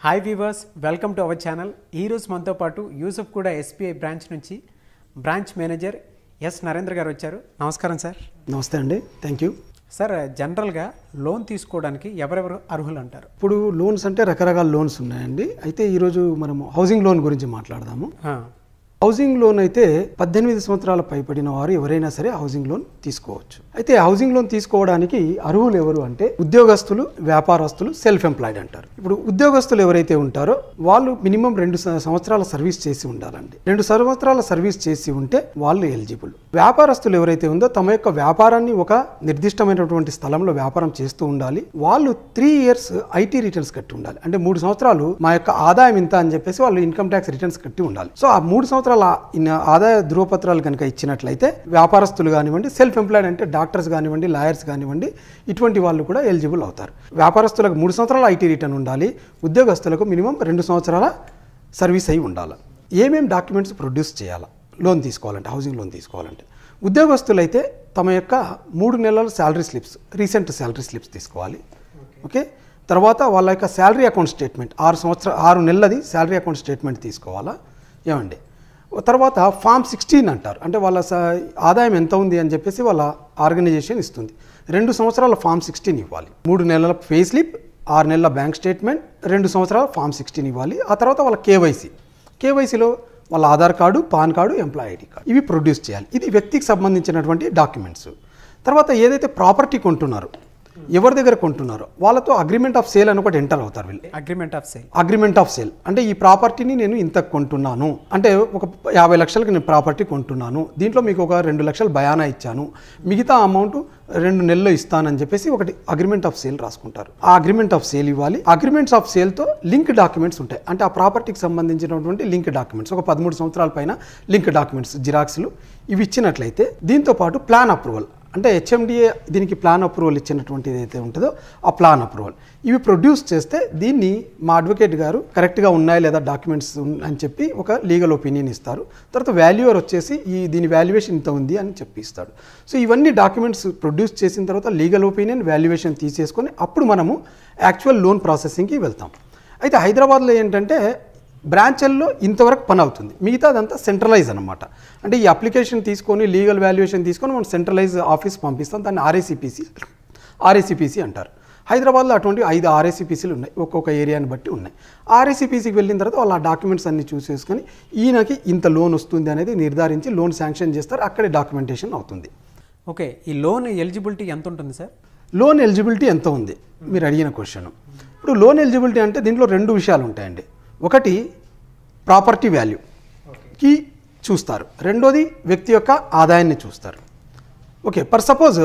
Hi weavers, welcome to our channel. ఈరోజు మనతో పాటు యూసుఫ్ కూడా ఎస్బీఐ బ్రాంచ్ నుంచి బ్రాంచ్ మేనేజర్ ఎస్ నరేంద్ర గారు వచ్చారు. నమస్కారం సార్. నమస్తే అండి, థ్యాంక్ యూ. సార్, జనరల్గా లోన్ తీసుకోవడానికి ఎవరెవరు అర్హులు అంటారు? ఇప్పుడు లోన్స్ అంటే రకరకాల లోన్స్ ఉన్నాయండి. అయితే ఈరోజు మనము హౌసింగ్ లోన్ గురించి మాట్లాడదాము. హౌసింగ్ లోన్ అయితే 18 సంవత్సరాల పైబడిన వారు ఎవరైనా సరే హౌసింగ్ లోన్ తీసుకోవచ్చు. అయితే హౌసింగ్ లోన్ తీసుకోవడానికి అర్హులు ఎవరు అంటే ఉద్యోగస్తులు, వ్యాపారస్తులు, సెల్ఫ్ ఎంప్లాయిడ్ అంటారు. ఇప్పుడు ఉద్యోగస్తులు ఎవరైతే ఉంటారో వాళ్ళు మినిమం 2 సంవత్సరాల సర్వీస్ చేసి ఉండాలండి. 2 సంవత్సరాల సర్వీస్ చేసి ఉంటే వాళ్ళు ఎలిజిబుల్. వ్యాపారస్తులు ఎవరైతే ఉందో తమ యొక్క వ్యాపారాన్ని ఒక నిర్దిష్టమైనటువంటి స్థలంలో వ్యాపారం చేస్తూ ఉండాలి. వాళ్ళు 3 years ఐటీ రిటర్న్స్ కట్టి ఉండాలి. అంటే 3 సంవత్సరాలు మా యొక్క ఆదాయం ఇంత అని చెప్పేసి వాళ్ళు ఇన్కమ్ ట్యాక్స్ రిటర్న్స్ కట్టి ఉండాలి. సో ఆ 3 సంవత్సరాల ఆదాయ ధృవపత్రాలు కనుక ఇచ్చినట్లయితే వ్యాపారస్తులు కానివ్వండి, సెల్ఫ్ ఎంప్లాయిడ్ అంటే డాక్టర్స్ కానివ్వండి, లాయర్స్ కానివ్వండి, ఇటువంటి వాళ్ళు కూడా ఎలిజిబుల్ అవుతారు. వ్యాపారస్తులకు 3 సంవత్సరాల ఐటీ రిటర్న్ ఉండాలి. ఉద్యోగస్తులకు మినిమం 2 సంవత్సరాల సర్వీస్ అయి ఉండాలి. ఏమేమి డాక్యుమెంట్స్ ప్రొడ్యూస్ చేయాలా లోన్ తీసుకోవాలంటే, హౌసింగ్ లోన్ తీసుకోవాలంటే? ఉద్యోగస్తులైతే తమ యొక్క 3 నెలల salary slips, recent salary slips తీసుకోవాలి. ఓకే, తర్వాత వాళ్ళ యొక్క శాలరీ అకౌంట్ స్టేట్మెంట్ 6 నెలలది శాలరీ అకౌంట్ స్టేట్మెంట్ తీసుకోవాలా ఏమండి. తర్వాత ఫామ్ 16 అంటారు. అంటే వాళ్ళ ఆదాయం ఎంత ఉంది అని చెప్పేసి వాళ్ళ ఆర్గనైజేషన్ ఇస్తుంది. 2 సంవత్సరాల ఫామ్ 16 ఇవ్వాలి. 3 నెలల పే స్లిప్, 6 నెలల బ్యాంక్ స్టేట్మెంట్, 2 సంవత్సరాల ఫామ్ 16 ఇవ్వాలి. ఆ తర్వాత వాళ్ళ కేవైసీలో వాళ్ళ Aadhaar card, PAN card, employee ID card ఇవి ప్రొడ్యూస్ చేయాలి. ఇది వ్యక్తికి సంబంధించినటువంటి డాక్యుమెంట్స్. తర్వాత ఏదైతే ప్రాపర్టీ కొంటున్నారో, ఎవరి దగ్గర కొంటున్నారో వాళ్ళతో అగ్రిమెంట్ ఆఫ్ సేల్ అని ఒకటి ఎంటర్ అవుతారు వీళ్ళు. అగ్రిమెంట్ ఆఫ్ సేల్ అంటే ఈ ప్రాపర్టీని నేను ఇంత కొంటున్నాను అంటే ఒక 50 లక్షలకి నేను ప్రాపర్టీ కొంటున్నాను, దీంట్లో మీకు ఒక 2 లక్షలు బయానా ఇచ్చాను, మిగతా అమౌంట్ 2 నెలల్లో ఇస్తానని చెప్పేసి ఒకటి అగ్రిమెంట్ ఆఫ్ సేల్ రాసుకుంటారు. ఆ అగ్రిమెంట్ ఆఫ్ సేల్ ఇవ్వాలి. అగ్రిమెంట్స్ ఆఫ్ సేల్తో లింక్ డాక్యుమెంట్స్ ఉంటాయి. అంటే ఆ ప్రాపర్టీకి సంబంధించినటువంటి లింక్ డాక్యుమెంట్స్, ఒక 13 సంవత్సరాల పైన లింక్ డాక్యుమెంట్స్, జిరాక్స్లు ఇవి ఇచ్చినట్లయితే దీంతో పాటు ప్లాన్ అప్రూవల్ అంటే హెచ్ఎండిఏ దీనికి ప్లాన్ అప్రూవల్ ఇచ్చినటువంటి ఏదైతే ఉంటుందో ఆ ప్లాన్ అప్రూవల్ ఇవి ప్రొడ్యూస్ చేస్తే దీన్ని మా అడ్వకేట్ గారు కరెక్ట్గా ఉన్నాయా లేదా డాక్యుమెంట్స్ అని చెప్పి ఒక లీగల్ ఒపీనియన్ ఇస్తారు. తర్వాత వాల్యూయర్ వచ్చేసి దీని వాల్యుయేషన్ ఇంత ఉంది అని చెప్పి ఇస్తాడు. సో ఇవన్నీ డాక్యుమెంట్స్ ప్రొడ్యూస్ చేసిన తర్వాత లీగల్ ఒపీనియన్, వాల్యుయేషన్ తీసేసుకొని అప్పుడు మనము యాక్చువల్ లోన్ ప్రాసెసింగ్కి వెళ్తాం. అయితే హైదరాబాద్లో ఏంటంటే బ్రాంచెల్లో ఇంతవరకు పని అవుతుంది, మిగతాదంతా సెంట్రలైజ్ అనమాట. అంటే ఈ అప్లికేషన్ తీసుకొని లీగల్ వాల్యుయేషన్ తీసుకొని మనం సెంట్రలైజ్ ఆఫీస్ పంపిస్తాం. దాన్ని ఆర్ఏసీపీసీ అంటారు. హైదరాబాద్లో అటువంటి 5 ఆర్ఏసీపీసీలు ఉన్నాయి, ఒక్కొక్క ఏరియాని బట్టి ఉన్నాయి. ఆర్ఏసీపీసీకి వెళ్ళిన తర్వాత వాళ్ళు ఆ డాక్యుమెంట్స్ అన్ని చూసేసుకొని ఈయనకి ఇంత లోన్ వస్తుంది అనేది నిర్ధారించి లోన్ శాంక్షన్ చేస్తారు. అక్కడే డాక్యుమెంటేషన్ అవుతుంది. ఓకే, ఈ లోన్ ఎలిజిబిలిటీ ఎంత ఉంటుంది సార్? లోన్ ఎలిజిబిలిటీ ఎంత ఉంది మీరు అడిగిన క్వశ్చన్. ఇప్పుడు లోన్ ఎలిజిబిలిటీ అంటే దీంట్లో 2 విషయాలు ఉంటాయండి. ఒకటి ప్రాపర్టీ వాల్యూకి చూస్తారు, రెండోది వ్యక్తి యొక్క ఆదాయాన్ని చూస్తారు. ఓకే, ఫర్ సపోజ్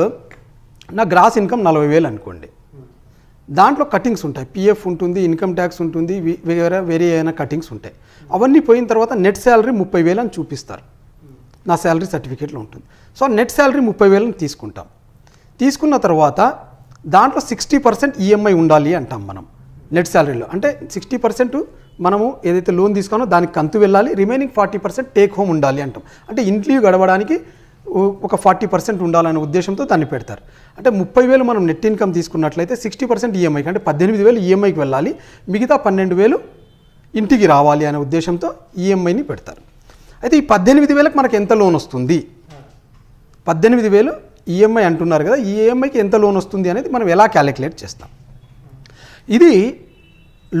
నా గ్రాస్ ఇన్కమ్ 40,000 అనుకోండి. దాంట్లో కటింగ్స్ ఉంటాయి, పిఎఫ్ ఉంటుంది, ఇన్కమ్ ట్యాక్స్ ఉంటుంది, వేరే ఏమైనా కటింగ్స్ ఉంటాయి. అవన్నీ పోయిన తర్వాత నెట్ శాలరీ 30,000 అని చూపిస్తారు, నా శాలరీ సర్టిఫికేట్లో ఉంటుంది. సో నెట్ శాలరీ 30,000 తీసుకుంటాం. తీసుకున్న తర్వాత దాంట్లో 60% ఈఎంఐ ఉండాలి అంటాం మనం నెట్ శాలరీలో. అంటే 60% మనము ఏదైతే లోన్ తీసుకున్నామో దానికి కంతు వెళ్ళాలి, రిమైనింగ్ 40% టేక్ హోమ్ ఉండాలి అంటాం. అంటే ఇంట్లో గడవడానికి ఒక 40% ఉండాలనే ఉద్దేశంతో దాన్ని పెడతారు. అంటే 30,000 మనం నెట్ ఇన్కమ్ తీసుకున్నట్లయితే 60% ఈఎంఐకి అంటే 18,000 ఈఎంఐకి వెళ్ళాలి, మిగతా 12,000 ఇంటికి రావాలి అనే ఉద్దేశంతో ఈఎంఐని పెడతారు. అయితే ఈ 18,000కి మనకు ఎంత లోన్ వస్తుంది? 18,000 ఈఎంఐ అంటున్నారు కదా, ఈ ఈఎంఐకి ఎంత లోన్ వస్తుంది అనేది మనం ఎలా క్యాలిక్యులేట్ చేస్తాం? ఇది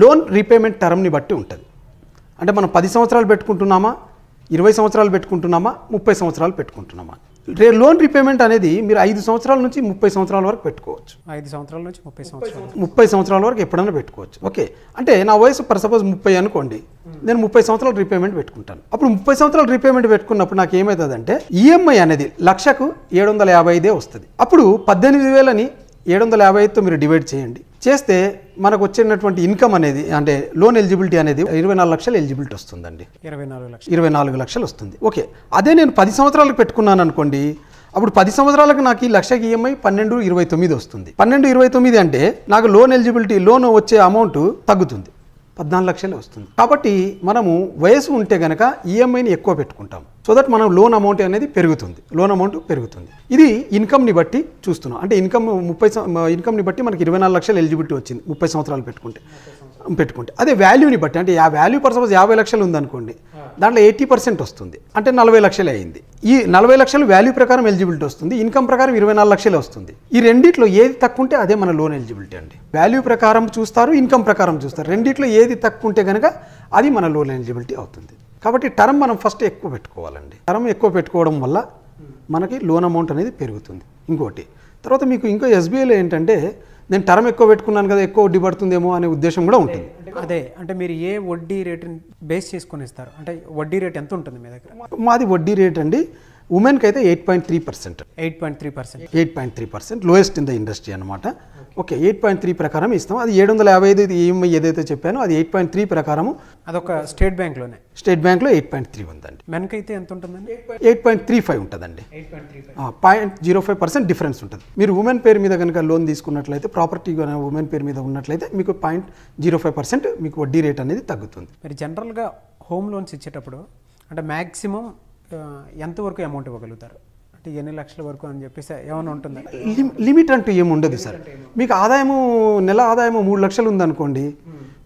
లోన్ రీపేమెంట్ టర్మ్ని బట్టి ఉంటుంది. అంటే మనం 10 సంవత్సరాలు పెట్టుకుంటున్నామా, 20 సంవత్సరాలు పెట్టుకుంటున్నామా, 30 సంవత్సరాలు పెట్టుకుంటున్నామా? లోన్ రీపేమెంట్ అనేది మీరు 5 సంవత్సరాల నుంచి 30 సంవత్సరాల వరకు పెట్టుకోవచ్చు. 5 సంవత్సరాల నుంచి 30 సంవత్సరాల వరకు ఎప్పుడైనా పెట్టుకోవచ్చు. ఓకే, అంటే నా వయసు ఫర్ సపోజ్ 30 అనుకోండి, నేను 30 సంవత్సరాలు రీపేమెంట్ పెట్టుకుంటాను. అప్పుడు 30 సంవత్సరాలు రీపేమెంట్ పెట్టుకున్నప్పుడు నాకు ఏమవుతుందంటే ఈఎంఐ అనేది లక్షకు 755 వస్తుంది. అప్పుడు 18,000ని 755తో మీరు డివైడ్ చేస్తే మనకు వచ్చినటువంటి ఇన్కమ్ అనేది అంటే లోన్ ఎలిజిబిలిటీ అనేది 24 లక్షలు ఎలిజిబిలిటీ వస్తుందండి. 24 లక్షలు వస్తుంది. ఓకే, అదే నేను 10 సంవత్సరాలకు పెట్టుకున్నాను అనుకోండి, అప్పుడు 10 సంవత్సరాలకు నాకు ఈ లక్షకి ఈఎంఐ 1229 వస్తుంది. 1229 అంటే నాకు లోన్ ఎలిజిబిలిటీ, లోన్ వచ్చే అమౌంట్ తగ్గుతుంది, 14 లక్షలే వస్తుంది. కాబట్టి మనము వయసు ఉంటే కనుక ఈఎంఐని ఎక్కువ పెట్టుకుంటాం, సో దట్ మనం లోన్ అమౌంట్ అనేది పెరుగుతుంది. ఇది ఇన్కమ్ని బట్టి చూస్తున్నాం. అంటే ఇన్కమ్ని బట్టి మనకి 24 లక్షలు ఎలిజిబిలిటీ వచ్చింది 30 సంవత్సరాలు పెట్టుకుంటే. పెట్టుకుంటే అదే వాల్యూని బట్టి అంటే ఆ వాల్యూ పర్ సపోజ్ 50 లక్షలు ఉందనుకోండి, దాంట్లో 80% వస్తుంది అంటే 40 లక్షలే అయింది. ఈ 40 లక్షలు వాల్యూ ప్రకారం ఎలిజిబిలిటీ వస్తుంది, ఇన్కమ్ ప్రకారం 24 లక్షలే వస్తుంది. ఈ రెండిట్లో ఏది తక్కువ ఉంటే అదే మన లోన్ ఎలిజిబిలిటీ అండి. వాల్యూ ప్రకారం చూస్తారు, ఇన్కమ్ ప్రకారం చూస్తారు. రెండిట్లో ఏది తక్కువ ఉంటే కనుక అది మన లోన్ ఎలిజిబిలిటీ అవుతుంది. కాబట్టి టర్మ్ మనం ఫస్ట్ ఎక్కువ పెట్టుకోవాలండి. టర్మ్ ఎక్కువ పెట్టుకోవడం వల్ల మనకి లోన్ అమౌంట్ అనేది పెరుగుతుంది. ఇంకోటి తర్వాత మీకు ఇంకో ఎస్బీఐలో ఏంటంటే నేను టర్మ్ ఎక్కువ పెట్టుకున్నాను కదా, ఎక్కువ వడ్డీ పడుతుందేమో అనే ఉద్దేశం కూడా ఉంటుంది. అదే అంటే మీరు ఏ వడ్డీ రేటుని బేస్ చేసుకొని ఇస్తారు, అంటే వడ్డీ రేట్ ఎంత ఉంటుంది మీ దగ్గర? మాది వడ్డీ రేట్ అండి ఉమెన్కి అయితే 8.3%. 8.3% లోయెస్ట్ ఇన్ ద ఇండస్ట్రీ అనమాట. ఓకే, 8.3 ప్రకారం ఇస్తాం. అది 755 ఈఎంఐ ఏదైతే చెప్పానో అది 8.3 ప్రకారము. అదొక స్టేట్ బ్యాంక్లోనే. స్టేట్ బ్యాంక్లో 8.3 ఉందండి. మెన్కి అయితే ఎంత ఉంటుందండి? 8.35 ఉంటుందండి. 0.05% డిఫరెన్స్ ఉంటుంది. మీరు ఉమెన్ పేరు మీద కనుక లోన్ తీసుకున్నట్లయితే, ప్రాపర్టీ ఉమెన్ పేరు మీద ఉన్నట్లయితే మీకు 0.05% మీకు వడ్డీ రేట్ అనేది తగ్గుతుంది. మీరు జనరల్గా హోమ్ లోన్స్ ఇచ్చేటప్పుడు అంటే మ్యాక్సిమం ఎంతవరకు అమౌంట్ ఇవ్వగలుగుతారు? అంటే ఎన్ని లక్షల వరకు అని చెప్పేసి ఏమైనా ఉంటుందా? లిమిట్ అంటూ ఏమి ఉండదు సార్. మీకు ఆదాయము నెల ఆదాయము 3 లక్షలు ఉందనుకోండి,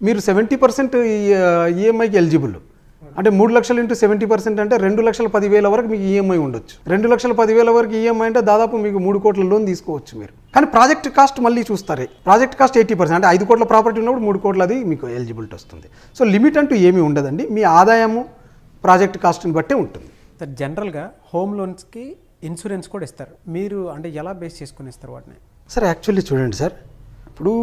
మీరు 70% ఈఎంఐకి ఎలిజిబుల్. అంటే 3 లక్షలు ఇంటూ 70% అంటే 2,10,000 వరకు మీకు ఈఎంఐ ఉండొచ్చు. 2,10,000 వరకు ఈఎంఐ అంటే దాదాపు మీకు 3 కోట్ల లోన్ తీసుకోవచ్చు మీరు. కానీ ప్రాజెక్ట్ కాస్ట్ మళ్ళీ చూస్తారే, ప్రాజెక్ట్ కాస్ట్ 80%, అంటే 5 కోట్ల ప్రాపర్టీ ఉన్నప్పుడు 3 కోట్లది మీకు ఎలిజిబిలిటీ వస్తుంది. సో లిమిట్ అంటూ ఏమీ ఉండదండి. మీ ఆదాయము ప్రాజెక్ట్ కాస్ట్ని బట్టే ఉంటుంది. జనరల్గా హోమ్ లోన్స్కి ఇన్సూరెన్స్ కూడా ఇస్తారు. మీరు అంటే ఎలా బేస్ చేసుకుని ఇస్తారు వాటిని? సార్ యాక్చువల్లీ చూడండి సార్, ఇప్పుడు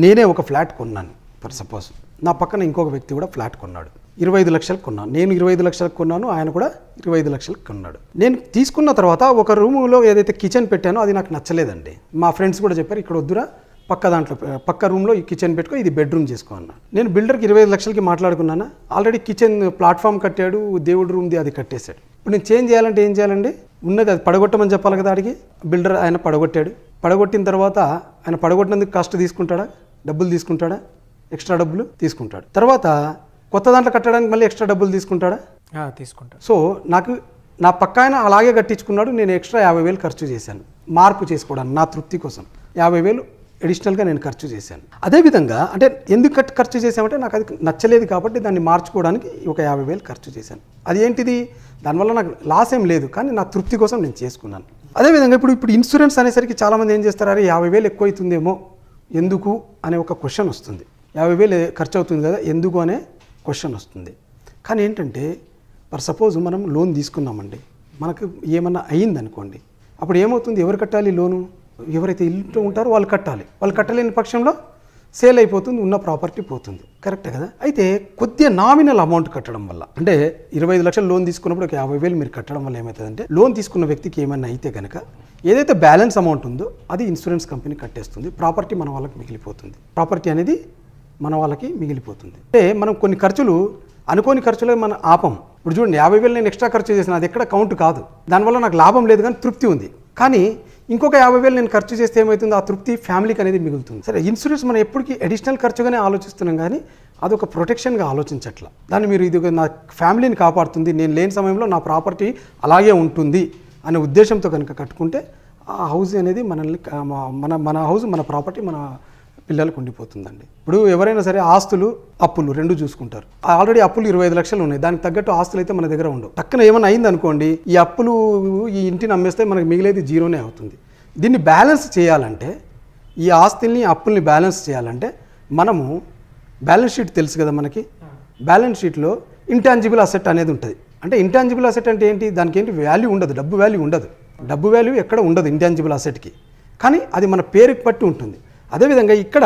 నేనే ఒక ఫ్లాట్ కొన్నాను ఫర్ సపోజ్, నా పక్కన ఇంకొక వ్యక్తి కూడా ఫ్లాట్ కొన్నాడు. 25 లక్షలకు కొన్నాను. నేను 25 లక్షలకు కొన్నాను, ఆయన కూడా 25 లక్షలకు కొన్నాడు. నేను తీసుకున్న తర్వాత ఒక రూములో ఏదైతే కిచెన్ పెట్టానో అది నాకు నచ్చలేదండి. మా ఫ్రెండ్స్ కూడా చెప్పారు ఇక్కడ వద్దురా, పక్క రూమ్లో ఈ కిచెన్ పెట్టుకో, ఇది బెడ్రూమ్ చేసుకో అన్నా. నేను బిల్డర్కి 25 లక్షలకి మాట్లాడుకున్నాను. ఆల్రెడీ కిచెన్ ప్లాట్ఫామ్ కట్టాడు, దేవుడి రూమ్ది అది కట్టేశాడు. ఇప్పుడు నేను చేంజ్ చేయాలంటే ఏం చేయాలండి? ఉన్నది అది పడగొట్టమని చెప్పాలి కదా అడిగి. బిల్డర్ ఆయన పడగొట్టాడు. పడగొట్టిన తర్వాత ఆయన పడగొట్టినందుకు కాస్ట్ తీసుకుంటాడా, డబ్బులు తీసుకుంటాడా? ఎక్స్ట్రా డబ్బులు తీసుకుంటాడు. తర్వాత కొత్త దాంట్లో కట్టడానికి మళ్ళీ ఎక్స్ట్రా డబ్బులు తీసుకుంటాడా? తీసుకుంటాడు. సో నాకు నా పక్క ఆయన అలాగే కట్టించుకున్నాడు, నేను ఎక్స్ట్రా 50,000 ఖర్చు చేశాను మార్పు చేసుకోవడానికి, నా తృప్తి కోసం 50,000 అడిషనల్గా నేను ఖర్చు చేశాను. అదేవిధంగా అంటే ఎందుకు ఖర్చు చేశామంటే నాకు అది నచ్చలేదు కాబట్టి దాన్ని మార్చుకోవడానికి ఒక 50,000 ఖర్చు చేశాను. అది ఏంటిది? దానివల్ల నాకు లాస్ ఏం లేదు, కానీ నా తృప్తి కోసం నేను చేసుకున్నాను. అదేవిధంగా ఇప్పుడు ఇన్సూరెన్స్ అనేసరికి చాలామంది ఏం చేస్తారు, అరే 50,000 ఎక్కువ అవుతుందేమో ఎందుకు అనే ఒక క్వశ్చన్ వస్తుంది. 50,000 ఖర్చు అవుతుంది కదా ఎందుకు అనే క్వశ్చన్ వస్తుంది. కానీ ఏంటంటే ఫర్ సపోజ్ మనం లోన్ తీసుకున్నామండి, మనకు ఏమన్నా అయ్యిందనుకోండి, అప్పుడు ఏమవుతుంది? ఎవరు కట్టాలి లోను? ఎవరైతే ఇల్లు ఉంటారో వాళ్ళు కట్టాలి. వాళ్ళు కట్టలేని పక్షంలో సేల్ అయిపోతుంది, ఉన్న ప్రాపర్టీ పోతుంది. కరెక్టే కదా? అయితే కొద్దిగా నామినల్ అమౌంట్ కట్టడం వల్ల, అంటే 25 లక్షలు లోన్ తీసుకున్నప్పుడు ఒక 50,000 మీరు కట్టడం వల్ల ఏమవుతుందంటే, లోన్ తీసుకున్న వ్యక్తికి ఏమైనా అయితే కనుక ఏదైతే బ్యాలెన్స్ అమౌంట్ ఉందో అది ఇన్సూరెన్స్ కంపెనీ కట్టేస్తుంది, ప్రాపర్టీ మన వాళ్ళకి మిగిలిపోతుంది. ప్రాపర్టీ అనేది మన వాళ్ళకి మిగిలిపోతుంది. అంటే మనం కొన్ని ఖర్చులు అనుకోని ఖర్చులే మనం ఆపం. ఇప్పుడు చూడండి 50,000 నేను ఎక్స్ట్రా ఖర్చు చేసిన, అది ఎక్కడ కౌంట్ కాదు, దానివల్ల నాకు లాభం లేదు కానీ తృప్తి ఉంది. కానీ ఇంకొక 50,000 నేను ఖర్చు చేస్తే ఏమవుతుంది? ఆ తృప్తి ఫ్యామిలీకి అనేది మిగులుతుంది. సరే, ఇన్సూరెన్స్ మనం ఎప్పటికీ అడిషనల్ ఖర్చుగానే ఆలోచిస్తున్నాం కానీ అదొక ప్రొటెక్షన్గా ఆలోచించట్లా. దాన్ని మీరు ఇది నా ఫ్యామిలీని కాపాడుతుంది, నేను లేని సమయంలో నా ప్రాపర్టీ అలాగే ఉంటుంది అనే ఉద్దేశంతో కనుక కట్టుకుంటే ఆ హౌస్ అనేది మనల్ని మన హౌస్ మన ప్రాపర్టీ మన పిల్లలకు ఉండిపోతుందండి. ఇప్పుడు ఎవరైనా సరే ఆస్తులు అప్పులు రెండు చూసుకుంటారు. ఆల్రెడీ అప్పులు 25 లక్షలు ఉన్నాయి, దానికి తగ్గట్టు ఆస్తులు అయితే మన దగ్గర ఉండవు. టక్కున ఏమైనా అయింది అనుకోండి, ఈ అప్పులు ఈ ఇంటిని అమ్మేస్తే మనకు మిగిలేది జీరోనే అవుతుంది. దీన్ని బ్యాలెన్స్ చేయాలంటే, ఈ ఆస్తుల్ని అప్పుల్ని బ్యాలెన్స్ చేయాలంటే మనము బ్యాలెన్స్ షీట్ తెలుసు కదా మనకి, బ్యాలెన్స్ షీట్లో ఇంటాంజిబుల్ అసెట్ అనేది ఉంటుంది. అంటే ఇంటాంజిబుల్ అసెట్ అంటే ఏంటి? దానికి ఏంటి వాల్యూ ఉండదు, డబ్బు వాల్యూ ఉండదు. డబ్బు వాల్యూ ఎక్కడ ఉండదు ఇంటాంజిబుల్ అసెట్కి, కానీ అది మన పేరుకి బట్టి ఉంటుంది. అదేవిధంగా ఇక్కడ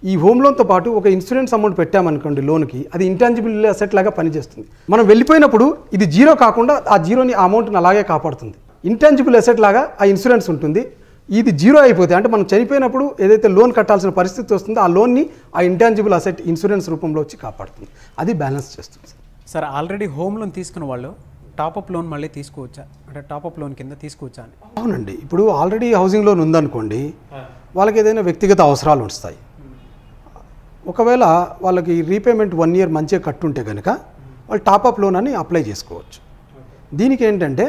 ఈ హోమ్ లోన్తో పాటు ఒక ఇన్సూరెన్స్ అమౌంట్ పెట్టామనుకోండి లోన్కి, అది ఇంటాంజిబుల్ అసెట్ లాగా పనిచేస్తుంది. మనం వెళ్ళిపోయినప్పుడు ఇది జీరో కాకుండా ఆ జీరోని ఆ అమౌంట్ని అలాగే కాపాడుతుంది. ఇంటాంజిబుల్ అసెట్ లాగా ఆ ఇన్సూరెన్స్ ఉంటుంది. ఇది జీరో అయిపోతే అంటే మనం చనిపోయినప్పుడు ఏదైతే లోన్ కట్టాల్సిన పరిస్థితి వస్తుందో ఆ లోన్ని ఆ ఇంటాంజిబుల్ అసెట్ ఇన్సూరెన్స్ రూపంలో వచ్చి కాపాడుతుంది. అది బ్యాలెన్స్ చేస్తుంది. సార్, ఆల్రెడీ హోమ్ లోన్ తీసుకున్న వాళ్ళు టాపప్ లోన్ మళ్ళీ తీసుకోవచ్చా? అంటే టాపప్ లోన్ కింద తీసుకోవచ్చా అని? అవునండి. ఇప్పుడు ఆల్రెడీ హౌసింగ్ లోన్ ఉందనుకోండి, వాళ్ళకి ఏదైనా వ్యక్తిగత అవసరాలు వస్తాయి. ఒకవేళ వాళ్ళకి రీపేమెంట్ 1 year మంచిగా కట్టుంటే కనుక వాళ్ళు టాపప్ లోన్ అని అప్లై చేసుకోవచ్చు. దీనికి ఏంటంటే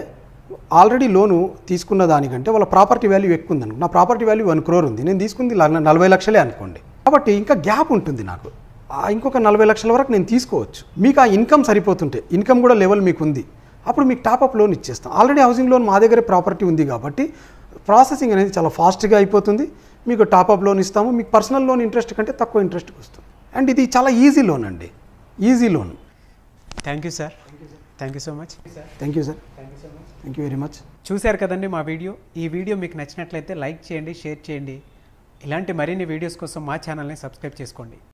ఆల్రెడీ లోను తీసుకున్న దానికంటే వాళ్ళ ప్రాపర్టీ వాల్యూ ఎక్కువ ఉందనుకో, నా ప్రాపర్టీ వాల్యూ 1 crore ఉంది, నేను తీసుకుంది 40 లక్షలే అనుకోండి, కాబట్టి ఇంకా గ్యాప్ ఉంటుంది నాకు. ఇంకొక 40 లక్షల వరకు నేను తీసుకోవచ్చు. మీకు ఆ ఇన్కమ్ సరిపోతుంటే, ఇన్కమ్ కూడా లెవెల్ మీకు ఉంది, అప్పుడు మీకు టాపప్ లోన్ ఇచ్చేస్తాం. ఆల్రెడీ హౌసింగ్ లోన్ మా దగ్గరే ప్రాపర్టీ ఉంది కాబట్టి ప్రాసెసింగ్ అనేది చాలా ఫాస్ట్గా అయిపోతుంది. మీకు టాపప్ లోన్ ఇస్తాము. మీకు పర్సనల్ లోన్ ఇంట్రెస్ట్ కంటే తక్కువ ఇంట్రెస్ట్కి వస్తుంది. అండ్ ఇది చాలా ఈజీ లోన్ అండి, easy loan. Thank you sir, thank you so much. Thank you sir, thank you very much. చూశారు కదండి మా వీడియో. ఈ వీడియో మీకు నచ్చినట్లయితే లైక్ చేయండి, షేర్ చేయండి. ఇలాంటి మరిన్ని వీడియోస్ కోసం మా ఛానల్ని సబ్స్క్రైబ్ చేసుకోండి.